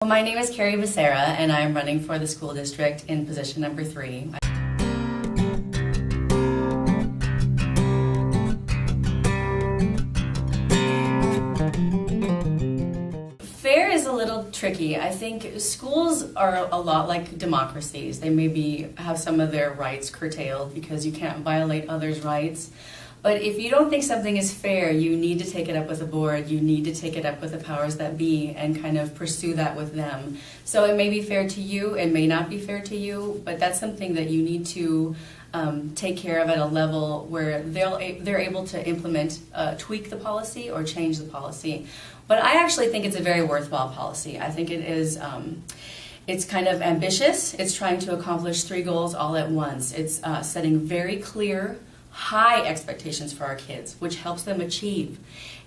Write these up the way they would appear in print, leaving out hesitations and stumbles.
Well, my name is Carrie BeSerra, and I'm running for the school district in position number 3. Fair is a little tricky. I think schools are a lot like democracies. They maybe have some of their rights curtailed because you can't violate others' rights. But if you don't think something is fair, you need to take it up with the board, you need to take it up with the powers that be and kind of pursue that with them. So it may be fair to you, it may not be fair to you, but that's something that you need to take care of at a level where they're able to implement, tweak the policy or change the policy. But I actually think it's a very worthwhile policy. I think it is it's kind of ambitious. It's trying to accomplish 3 goals all at once. It's setting very clear, high expectations for our kids, which helps them achieve.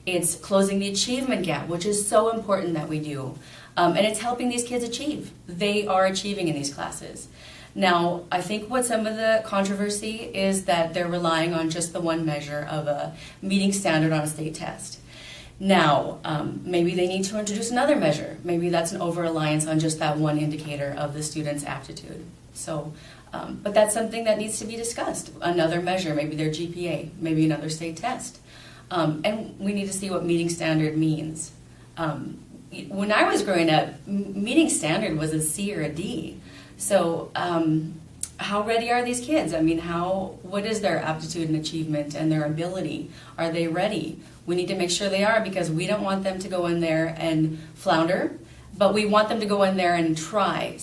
It's closing the achievement gap, which is so important that we do. And it's helping these kids achieve. They are achieving in these classes. Now, I think what some of the controversy is that they're relying on just the one measure of a meeting standard on a state test. Now, maybe they need to introduce another measure. Maybe that's an over-reliance on just that one indicator of the student's aptitude. So, but that's something that needs to be discussed. Another measure, maybe their GPA, maybe another state test. And we need to see what meeting standard means. When I was growing up, meeting standard was a C or a D. So how ready are these kids? I mean, what is their aptitude and achievement and their ability? Are they ready? We need to make sure they are, because we don't want them to go in there and flounder, but we want them to go in there and try.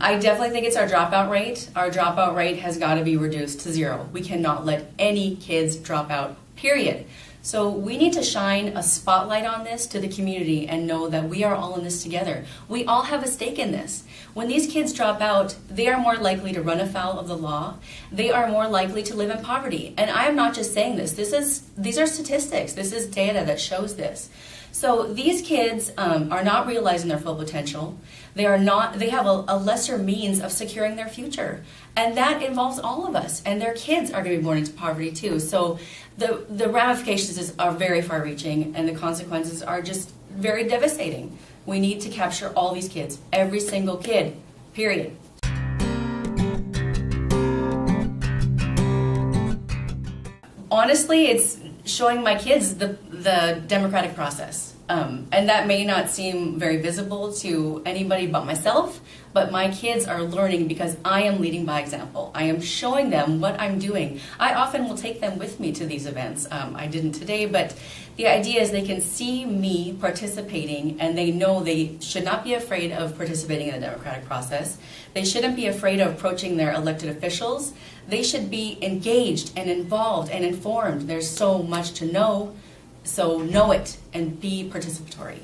I definitely think it's our dropout rate. Our dropout rate has got to be reduced to 0. We cannot let any kids drop out, period. So we need to shine a spotlight on this to the community and know that we are all in this together. We all have a stake in this. When these kids drop out, they are more likely to run afoul of the law. They are more likely to live in poverty. And I am not just saying this. These are statistics. This is data that shows this. So these kids are not realizing their full potential. They have a lesser means of securing their future. And that involves all of us. And their kids are going to be born into poverty too. So the ramifications are very far-reaching, and the consequences are just very devastating. We need to capture all these kids, every single kid, period. Honestly, it's showing my kids the democratic process. And that may not seem very visible to anybody but myself, but my kids are learning because I am leading by example. I am showing them what I'm doing. I often will take them with me to these events. I didn't today, but the idea is they can see me participating, and they know they should not be afraid of participating in the democratic process. They shouldn't be afraid of approaching their elected officials. They should be engaged and involved and informed. There's so much to know. So know it and be participatory.